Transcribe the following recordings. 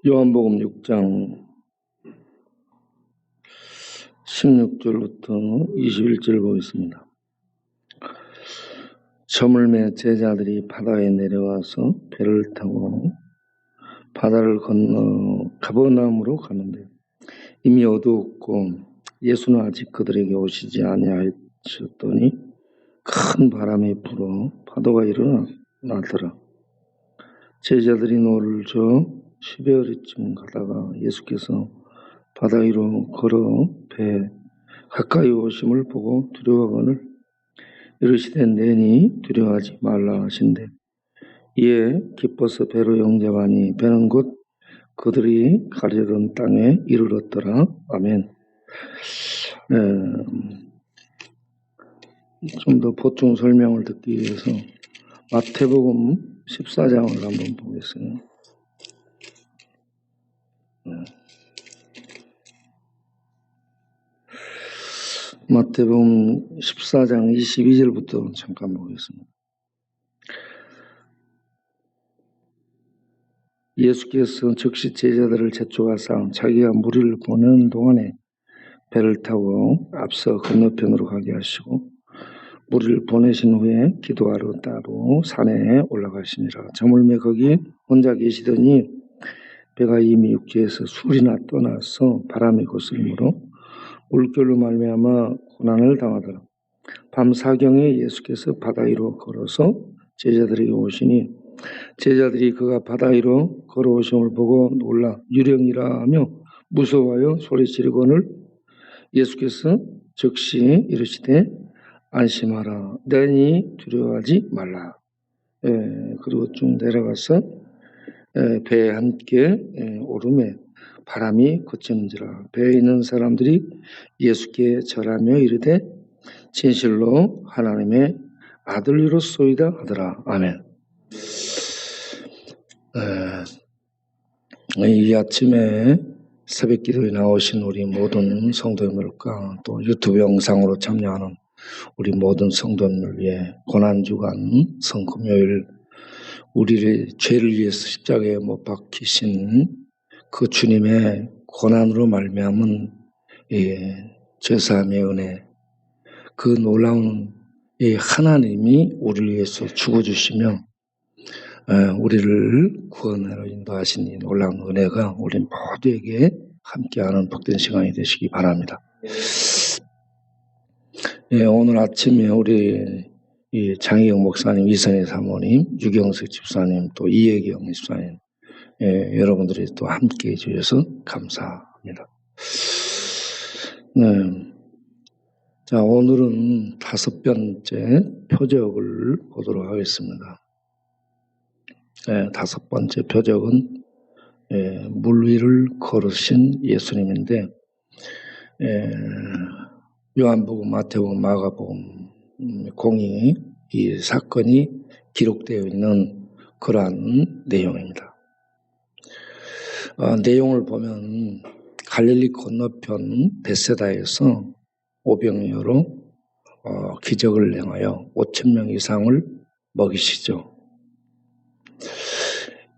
요한복음 6장 16절부터 21절 보겠습니다. 저물매 제자들이 바다에 내려와서 배를 타고 바다를 건너 가버나움으로 가는데 이미 어두웠고 예수는 아직 그들에게 오시지 아니하셨더니 큰 바람이 불어 파도가 일어나더라. 제자들이 노를 저 10여리쯤 가다가 예수께서 바다 위로 걸어 배 가까이 오심을 보고 두려워하거늘 이르시되 내니 두려워하지 말라 하신대 이에 기뻐서 배로 영접하니 배는 곧 그들이 가려던 땅에 이르렀더라. 아멘. 좀 더 보충 설명을 듣기 위해서 마태복음 14장을 한번 보겠어요. 마태복음 14장 22절부터 잠깐 보겠습니다. 예수께서 즉시 제자들을 재촉하사 자기가 무리를 보내는 동안에 배를 타고 앞서 건너편으로 가게 하시고 무리를 보내신 후에 기도하러 따로 산에 올라가시니라. 저물매 거기 혼자 계시더니 배가 이미 육지에서 술이나 떠나서 바람이 거스름으로 물결로 말미암아 고난을 당하더라. 밤 사경에 예수께서 바다 위로 걸어서 제자들에게 오시니 제자들이 그가 바다 위로 걸어오심을 보고 놀라 유령이라 하며 무서워하여 소리지르거늘 예수께서 즉시 이르시되 안심하라 내니 두려워하지 말라. 그리고 쭉 내려가서 배에 함께 오름에 바람이 그치는지라. 배에 있는 사람들이 예수께 절하며 이르되 진실로 하나님의 아들이로소이다 하더라. 아멘. 이 아침에 새벽 기도에 나오신 우리 모든 성도님들과 또 유튜브 영상으로 참여하는 우리 모든 성도님을 위해 고난주간 성금요일 우리의 죄를 위해서 십자가에 못 박히신 그 주님의 고난으로 말미암은 죄사함의 은혜, 그 놀라운 하나님이 우리를 위해서 죽어주시며 우리를 구원하러 인도하신 이 놀라운 은혜가 우리 모두에게 함께하는 복된 시간이 되시기 바랍니다. 오늘 아침에 우리 장희영 목사님, 이선희 사모님, 유경석 집사님, 또 이혜경 집사님, 여러분들이 또 함께해 주셔서 감사합니다. 자, 오늘은 5번째 표적을 보도록 하겠습니다. 5번째 표적은 물 위를 걸으신 예수님인데 요한복음, 마태복음, 마가복음 공이 이 사건이 기록되어 있는 그러한 내용입니다. 내용을 보면 갈릴리 건너편 벳세다에서 오병이어로 기적을 행하여 5,000명 이상을 먹이시죠.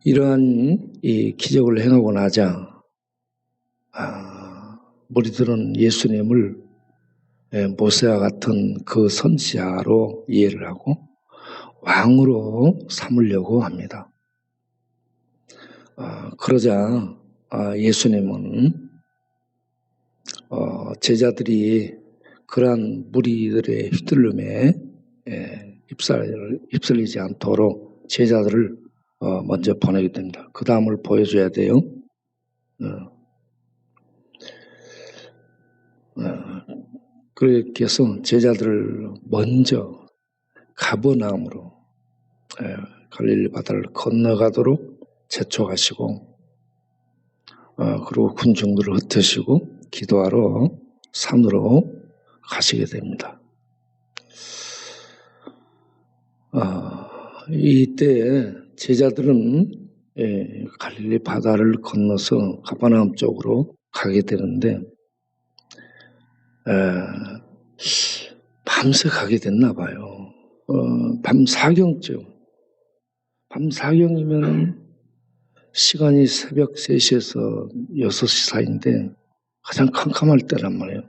이러한 이 기적을 행하고 나자 무리들은 예수님을 모세와 같은 그 선지자로 이해를 하고 왕으로 삼으려고 합니다. 그러자 예수님은 제자들이 그러한 무리들의 휘둘름에 휩쓸리지 않도록 제자들을 먼저 보내게 됩니다. 그 다음을 보여줘야 돼요. 그렇게 해서 제자들을 먼저 가버나움으로 갈릴리 바다를 건너가도록 재촉하시고 그리고 군중들을 흩으시고 기도하러 산으로 가시게 됩니다. 이때 제자들은 갈릴리 바다를 건너서 가버나움 쪽으로 가게 되는데 밤새 가게 됐나 봐요. 밤 사경쯤. 밤 사경이면 시간이 새벽 3시에서 6시 사이인데 가장 캄캄할 때란 말이에요.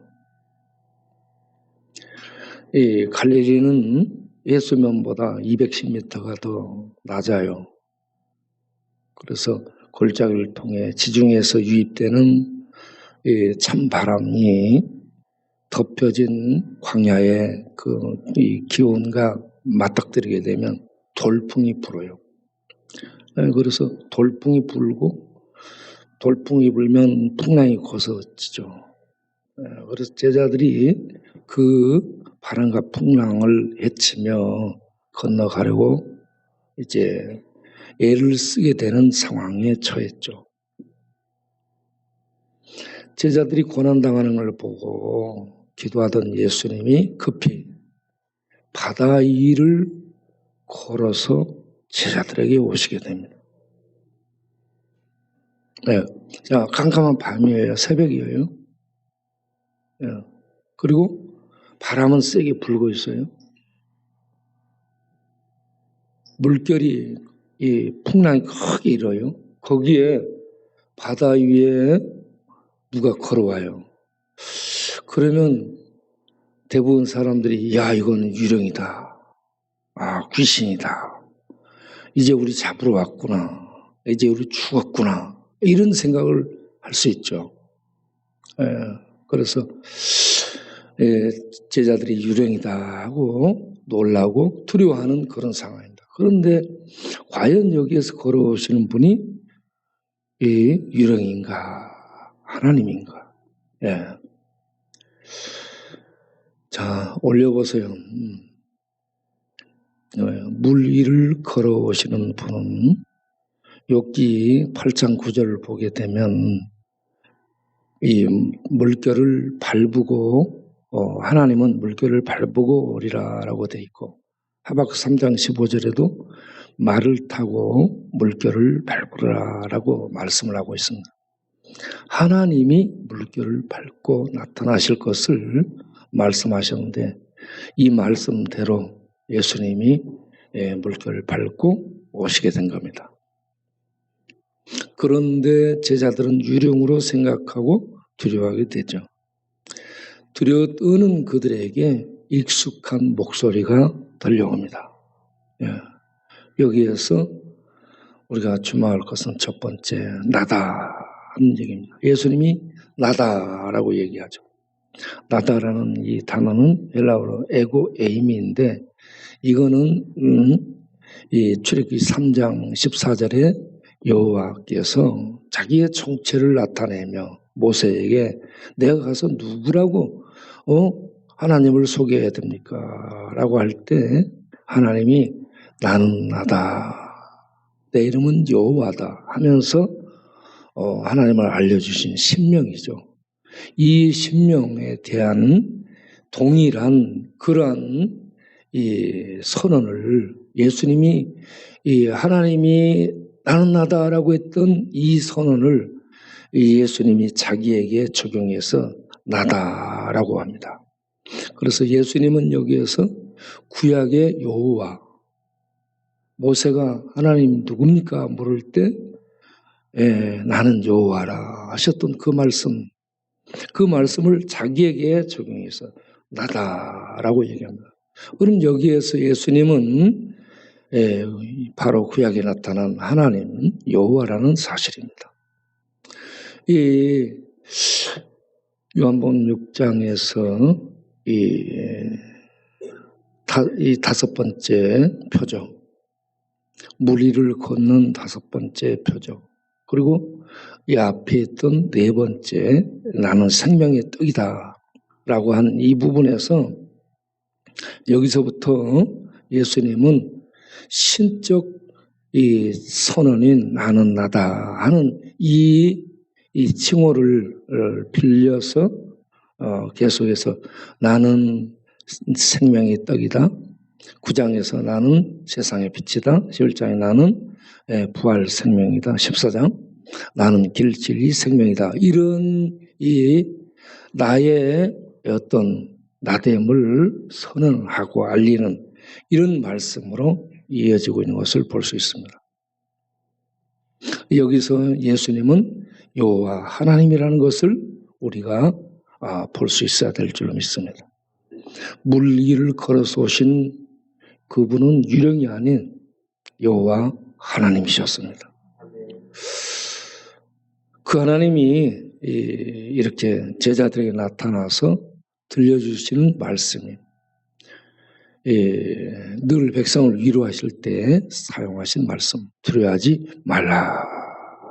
이 갈릴리는 예수면보다 210m가 더 낮아요. 그래서 골짜기를 통해 지중해에서 유입되는 이 찬바람이 덮여진 광야의 이 기온과 맞닥뜨리게 되면 돌풍이 불어요. 그래서 돌풍이 불고 돌풍이 불면 풍랑이 고서지죠. 그래서 제자들이 그 바람과 풍랑을 헤치며 건너가려고 이제 애를 쓰게 되는 상황에 처했죠. 제자들이 고난당하는 걸 보고 기도하던 예수님이 급히 바다 위를 걸어서 제자들에게 오시게 됩니다. 네. 자, 깜깜한 밤이에요. 새벽이에요. 네. 그리고 바람은 세게 불고 있어요. 물결이 이 풍랑이 크게 일어요. 거기에 바다 위에 누가 걸어와요. 그러면 대부분 사람들이 야 이거는 유령이다. 아 귀신이다. 이제 우리 잡으러 왔구나. 이제 우리 죽었구나. 이런 생각을 할 수 있죠. 그래서 제자들이 유령이다 하고 놀라고 두려워하는 그런 상황입니다. 그런데 과연 여기에서 걸어오시는 분이 이 유령인가 하나님인가? 예. 자, 올려보세요. 물 위를 걸어오시는 분은 욥기 8장 9절을 보게 되면 이 물결을 밟고 하나님은 물결을 밟고 오리라라고 되어 있고 하박국 3장 15절에도 말을 타고 물결을 밟으라라고 말씀을 하고 있습니다. 하나님이 물결을 밟고 나타나실 것을 말씀하셨는데 이 말씀대로 예수님이 물결을 밟고 오시게 된 겁니다. 그런데 제자들은 유령으로 생각하고 두려워하게 되죠. 두려워 떠는 그들에게 익숙한 목소리가 들려옵니다. 여기에서 우리가 주목할 것은 첫 번째 나다 하는 얘기입니다. 예수님이 나다라고 얘기하죠. 나다라는 이 단어는 헬라어로 에고 에이미인데 이거는 이 출애굽기 3장 14절에 여호와께서 자기의 정체를 나타내며 모세에게 내가 가서 누구라고 하나님을 소개해야 됩니까? 라고 할 때 하나님이 나는 나다. 내 이름은 여호와다 하면서 하나님을 알려주신 신명이죠. 이 신명에 대한 동일한 그러한 이 선언을 예수님이 이 하나님이 나는 나다라고 했던 이 선언을 예수님이 자기에게 적용해서 나다라고 합니다. 그래서 예수님은 여기에서 구약의 여호와 모세가 하나님 누굽니까 물을 때 나는 여호와라 하셨던 그 말씀을 자기에게 적용해서 나다라고 얘기합니다. 그럼 여기에서 예수님은 바로 구약에 나타난 하나님 여호와라는 사실입니다. 이 요한복음 6장에서 이 다섯 번째 표적, 물 위를 걷는 다섯 번째 표적, 그리고 이 앞에 있던 네 번째 나는 생명의 떡이다 라고 한 이 부분에서 여기서부터 예수님은 신적 이 선언인 나는 나다 하는 이 칭호를 빌려서 계속해서 나는 생명의 떡이다. 9장에서 나는 세상의 빛이다. 11장에 나는 부활 생명이다. 14장 나는 길 진리 생명이다. 이런 이 나의 어떤 나됨을 선언하고 알리는 이런 말씀으로 이어지고 있는 것을 볼 수 있습니다. 여기서 예수님은 여호와 하나님이라는 것을 우리가 볼 수 있어야 될 줄로 믿습니다. 물 위를 걸어서 오신 그분은 유령이 아닌 여호와 하나님이셨습니다. 그 하나님이 이렇게 제자들에게 나타나서 들려주시는 말씀이 늘 백성을 위로하실 때 사용하신 말씀, 두려워하지 말라.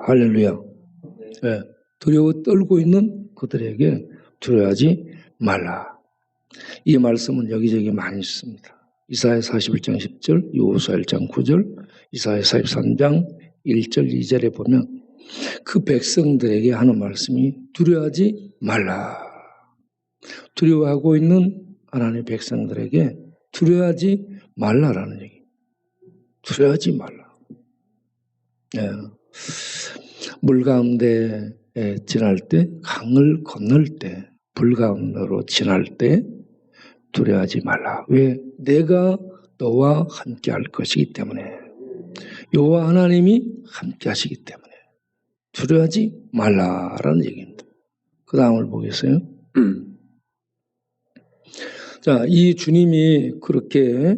할렐루야. 두려워 떨고 있는 그들에게 두려워하지 말라. 이 말씀은 여기저기 많이 있습니다. 이사야 41장 10절, 여호수아 1장 9절, 이사야 43장 1절 2절에 보면 그 백성들에게 하는 말씀이 두려워하지 말라. 두려워하고 있는 하나님의 백성들에게 두려워하지 말라라는 얘기. 두려워하지 말라. 물 가운데 지날 때, 강을 건널 때, 불 가운데로 지날 때 두려워하지 말라. 왜? 내가 너와 함께 할 것이기 때문에. 여호와 하나님이 함께 하시기 때문에 두려워하지 말라라는 얘기입니다. 그 다음을 보겠어요. 자, 이 주님이 그렇게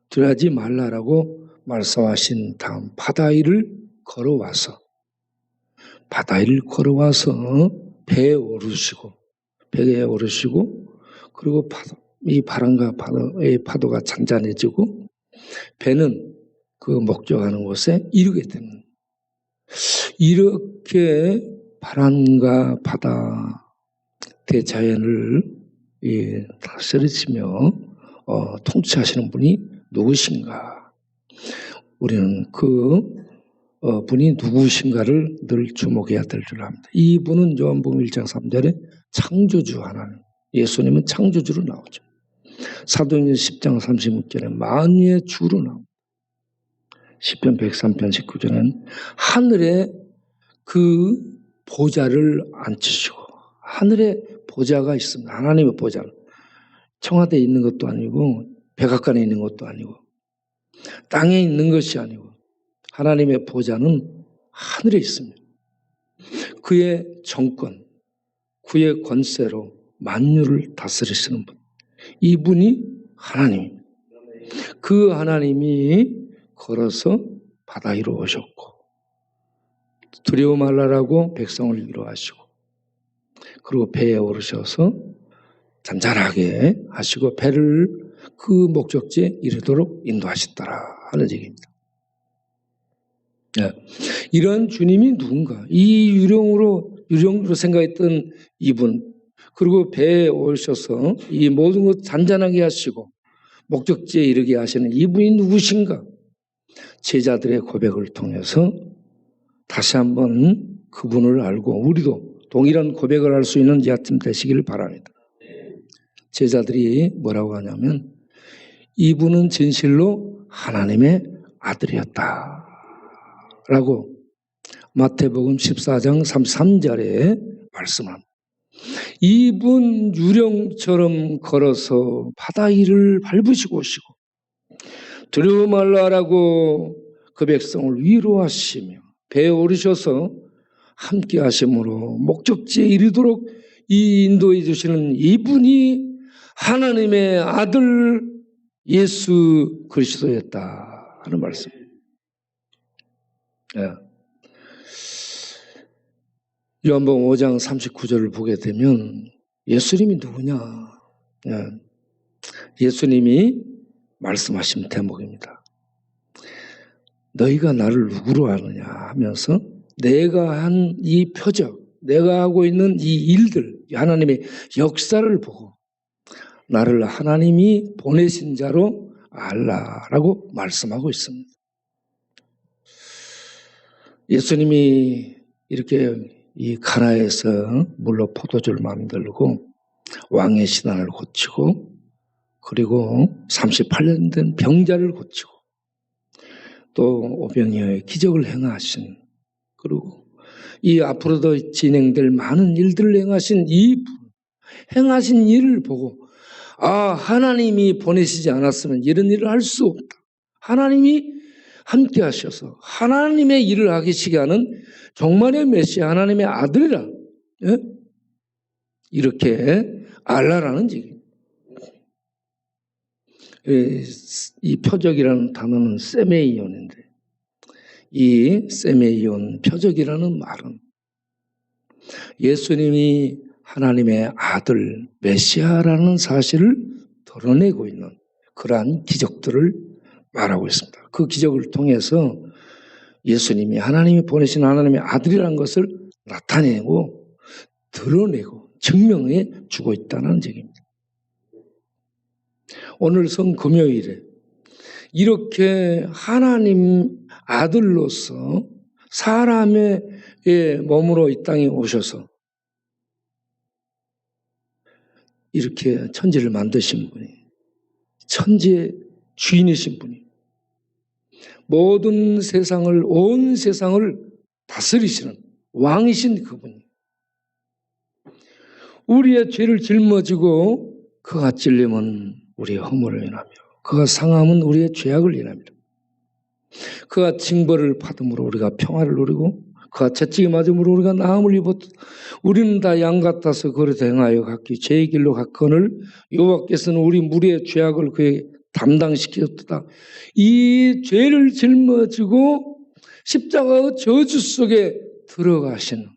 두려워하지 말라라고 말씀하신 다음 바다 위를 걸어와서 배에 오르시고 그리고 이 바람과 바다의 파도가 잔잔해지고 배는 그 목적하는 곳에 이르게 됩니다. 이렇게 바람과 바다 대자연을 다스리시며 통치하시는 분이 누구신가? 우리는 그 분이 누구신가를 늘 주목해야 될 줄 압니다. 이분은 요한복음 1장 3절에 창조주 하나님, 예수님은 창조주로 나오죠. 사도행전 10장 36절에 만유의 주로 나옵니다. 시편 103편 19절에는 하늘에 그 보좌를 앉히시고, 하늘에 보좌가 있습니다. 하나님의 보좌는 청와대에 있는 것도 아니고 백악관에 있는 것도 아니고 땅에 있는 것이 아니고 하나님의 보좌는 하늘에 있습니다. 그의 정권, 그의 권세로 만유를 다스리시는 분, 이분이 하나님입니다. 그 하나님이 걸어서 바다 위로 오셨고 두려워 말라라고 백성을 위로하시고 그리고 배에 오르셔서 잔잔하게 하시고 배를 그 목적지에 이르도록 인도하셨더라 하는 얘기입니다. 이런 주님이 누군가? 이 유령으로 생각했던 이분, 그리고 배에 오셔서 이 모든 것 잔잔하게 하시고 목적지에 이르게 하시는 이분이 누구신가? 제자들의 고백을 통해서 다시 한번 그분을 알고 우리도 동일한 고백을 할 수 있는 이 아침 되시기를 바랍니다. 제자들이 뭐라고 하냐면 이분은 진실로 하나님의 아들이었다 라고 마태복음 14장 33절에 말씀합니다. 이분 유령처럼 걸어서 바다 위를 밟으시고 오시고 두려워 말라라고 그 백성을 위로하시며 배에 오르셔서 함께 하심으로 목적지에 이르도록 이 인도해 주시는 이분이 하나님의 아들 예수 그리스도였다 하는 말씀. 요한복음 5장 39절을 보게 되면 예수님이 누구냐? 예수님이 말씀하신 대목입니다. 너희가 나를 누구로 아느냐 하면서 내가 한 이 표적, 내가 하고 있는 이 일들, 하나님의 역사를 보고 나를 하나님이 보내신 자로 알라라고 말씀하고 있습니다. 예수님이 이렇게 이 가나에서 물로 포도주를 만들고 왕의 신앙을 고치고 그리고 38년 된 병자를 고치고 또 오병이어의 기적을 행하신 그리고 이 앞으로도 진행될 많은 일들을 행하신 이 행하신 일을 보고 하나님이 보내시지 않았으면 이런 일을 할 수 없다. 함께 하셔서 하나님의 일을 하시게 하는 종말의 메시아 하나님의 아들이라, 예? 이렇게 알라라는 얘기입니다. 이 표적이라는 단어는 세메이온인데, 이 세메이온 표적이라는 말은 예수님이 하나님의 아들 메시아라는 사실을 드러내고 있는 그러한 기적들을 말하고 있습니다. 그 기적을 통해서 예수님이 하나님이 보내신 하나님의 아들이라는 것을 나타내고 드러내고 증명해 주고 있다는 얘기입니다. 오늘 성금요일에 이렇게 하나님 아들로서 사람의 몸으로 이 땅에 오셔서 이렇게 천지를 만드신 분이, 천지의 주인이신 분이, 모든 세상을, 온 세상을 다스리시는 왕이신 그분이 우리의 죄를 짊어지고 그가 찔림은 우리의 허물을 인하며 그가 상함은 우리의 죄악을 인합니다. 그가 징벌을 받음으로 우리가 평화를 누리고 그가 채찍에 맞음으로 우리가 나음을 입었다. 우리는 다 양 같아서 그릇 행하여 각기 죄의 길로 갔거늘 여호와께서는 우리 무리의 죄악을 그에게 담당시켰다. 이 죄를 짊어지고 십자가의 저주 속에 들어가신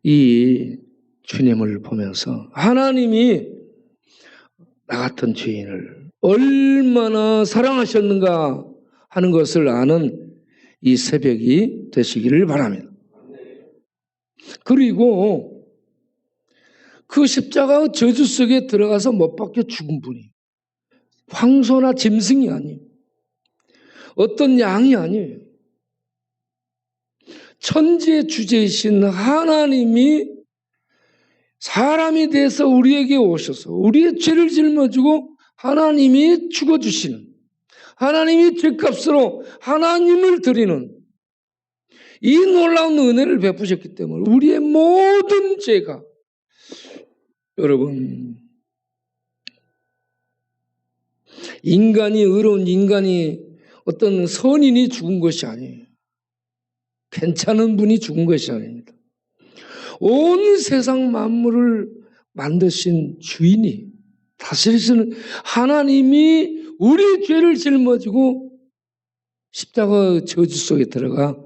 이 주님을 보면서 하나님이 나 같은 죄인을 얼마나 사랑하셨는가 하는 것을 아는 이 새벽이 되시기를 바랍니다. 그리고 그 십자가의 저주 속에 들어가서 못 박혀 죽은 분이 황소나 짐승이 아니에요. 어떤 양이 아니에요. 천지의 주제이신 하나님이 사람이 돼서 우리에게 오셔서 우리의 죄를 짊어지고 하나님이 죽어주시는, 하나님이 죄값으로 하나님을 드리는 이 놀라운 은혜를 베푸셨기 때문에 우리의 모든 죄가, 여러분, 인간이, 의로운 인간이, 어떤 선인이 죽은 것이 아니에요. 괜찮은 분이 죽은 것이 아닙니다. 온 세상 만물을 만드신 주인이, 다스리시는 하나님이 우리의 죄를 짊어지고 십자가 저주 속에 들어가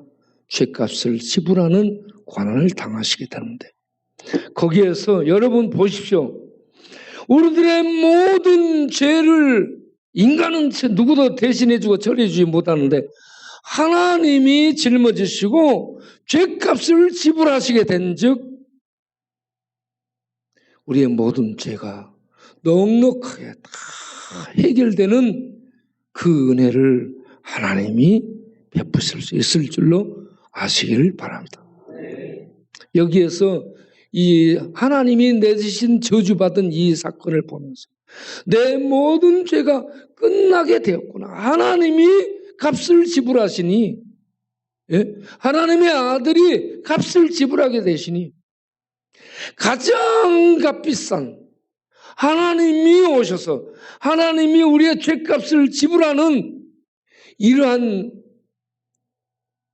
죄값을 지불하는 고난을 당하시게 되는데, 거기에서 여러분 보십시오. 우리들의 모든 죄를 인간은 누구도 대신해주고 처리해주지 못하는데 하나님이 짊어지시고 죄값을 지불하시게 된즉 우리의 모든 죄가 넉넉하게 다 해결되는 그 은혜를 하나님이 베푸실 수 있을 줄로 아시기를 바랍니다. 여기에서 이 하나님이 내주신 저주받은 이 사건을 보면서 내 모든 죄가 끝나게 되었구나. 하나님이 값을 지불하시니, 예? 하나님의 아들이 값을 지불하게 되시니 가장 값비싼 하나님이 오셔서 하나님이 우리의 죄값을 지불하는 이러한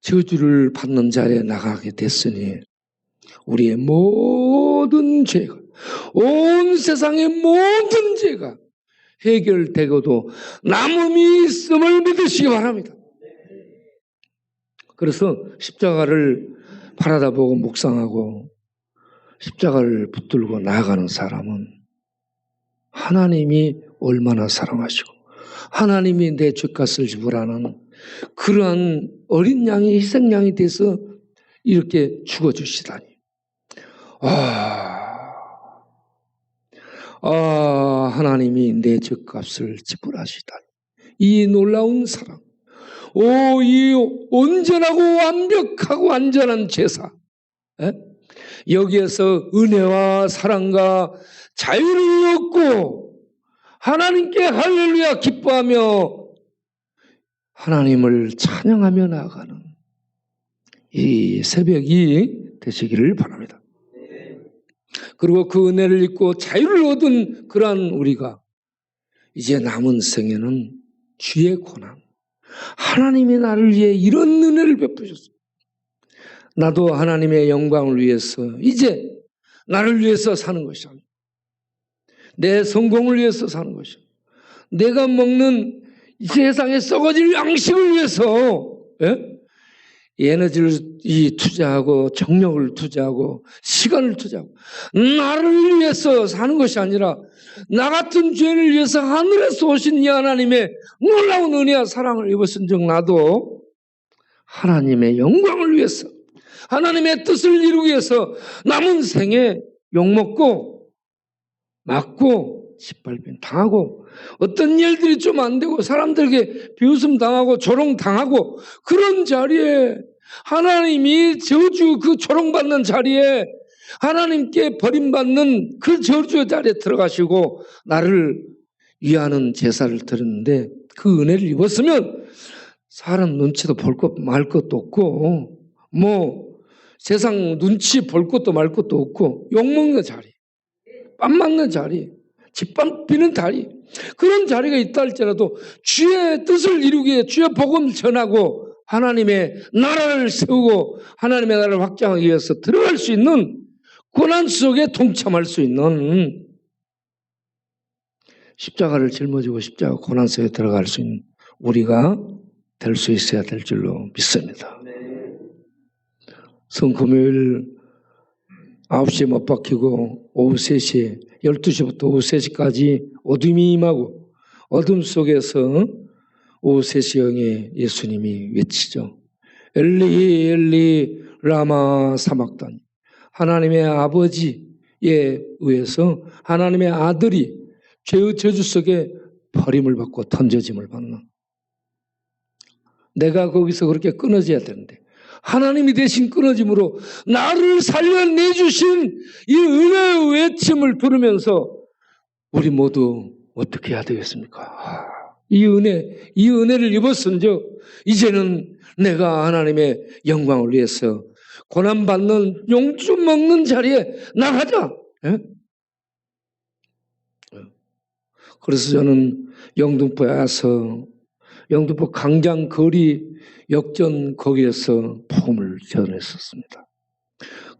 저주를 받는 자리에 나가게 됐으니 우리의 모든 죄가, 온 세상의 모든 죄가 해결되고도 남음이 있음을 믿으시기 바랍니다. 그래서 십자가를 바라다 보고 묵상하고 십자가를 붙들고 나아가는 사람은 하나님이 얼마나 사랑하시고 하나님이 내 죄값을 지불하는 그러한 어린 양이 희생양이 돼서 이렇게 죽어주시다니. 하나님이 내 죄값을 지불하시다니. 이 놀라운 사랑, 이 온전하고 완벽하고 완전한 제사, 여기에서 은혜와 사랑과 자유를 얻고 하나님께 할렐루야 기뻐하며 하나님을 찬양하며 나아가는 이 새벽이 되시기를 바랍니다. 그리고 그 은혜를 입고 자유를 얻은 그러한 우리가 이제 남은 생에는 주의 고난. 하나님이 나를 위해 이런 은혜를 베푸셨습니다. 나도 하나님의 영광을 위해서 이제 나를 위해서 사는 것이 아니고 내 성공을 위해서 사는 것이 아니고 내가 먹는 이 세상에 썩어질 양식을 위해서 에너지를 투자하고 정력을 투자하고 시간을 투자하고 나를 위해서 사는 것이 아니라 나 같은 죄인을 위해서 하늘에서 오신 이 하나님의 놀라운 은혜와 사랑을 입었은즉 나도 하나님의 영광을 위해서 하나님의 뜻을 이루기 위해서 남은 생에 욕먹고 맞고 짓밟힘 당하고 어떤 일들이 좀 안 되고 사람들에게 비웃음 당하고 조롱 당하고 그런 자리에 하나님이 저주 그 조롱받는 자리에 하나님께 버림받는 그 저주의 자리에 들어가시고 나를 위하는 제사를 드렸는데 그 은혜를 입었으면 사람 눈치도 볼 것 말 것도 없고 뭐 세상 눈치 볼 것도 말 것도 없고 욕먹는 자리 뺨 맞는 자리 짓밟히는 자리 그런 자리가 있다 할지라도 주의 뜻을 이루기 위해 주의 복음을 전하고 하나님의 나라를 세우고 하나님의 나라를 확장하기 위해서 들어갈 수 있는 고난 속에 동참할 수 있는 십자가를 짊어지고 십자가 고난 속에 들어갈 수 있는 우리가 될 수 있어야 될 줄로 믿습니다. 성금요일 9시에 못 박히고 오후 3시 12시부터 오후 3시까지 어둠이 임하고 어둠 속에서 오후 3시경에 예수님이 외치죠. 엘리 엘리 라마 사막단. 하나님의 아버지에 의해서 하나님의 아들이 죄의 저주 속에 버림을 받고 던져짐을 받는 내가 거기서 그렇게 끊어져야 되는데 하나님이 대신 끊어짐으로 나를 살려내주신 이 은혜의 외침을 들으면서 우리 모두 어떻게 해야 되겠습니까? 이 은혜를 입었은즉 이제는 내가 하나님의 영광을 위해서 고난받는 용주 먹는 자리에 나가자. 그래서 저는 영등포에 와서 영등포 강장 거리 역전 거기에서 복음을 전했었습니다.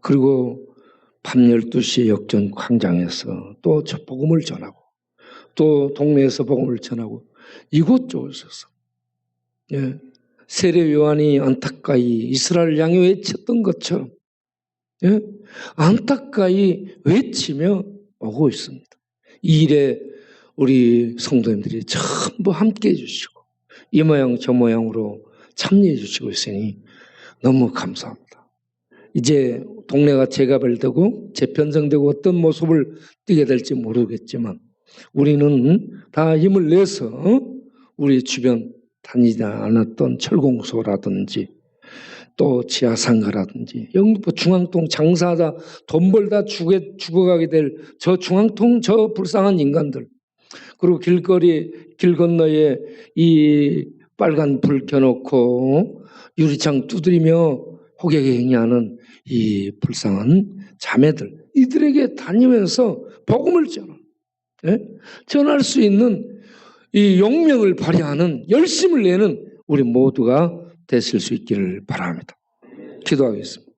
그리고 밤 12시에 역전 광장에서 또 저 복음을 전하고 또 동네에서 복음을 전하고 이곳저곳에서 세례 요한이 안타까이 이스라엘 향해 외쳤던 것처럼 안타까이 외치며 오고 있습니다. 이 일에 우리 성도님들이 전부 함께해 주시고 이 모양 저 모양으로 참여해 주시고 있으니 너무 감사합니다. 이제 동네가 재개발되고 재편성되고 어떤 모습을 띠게 될지 모르겠지만 우리는 다 힘을 내서 우리 주변 다니지 않았던 철공소라든지 또 지하상가라든지 영등포 중앙동 장사하다 돈 벌다 죽어가게 될 저 중앙동 저 불쌍한 인간들 그리고 길거리 길 건너에 이 빨간 불 켜놓고 유리창 두드리며 호객 행위하는 이 불쌍한 자매들 이들에게 다니면서 복음을 전할 수 있는 이 용명을 발휘하는 열심을 내는 우리 모두가 되실 수 있기를 바랍니다. 기도하겠습니다.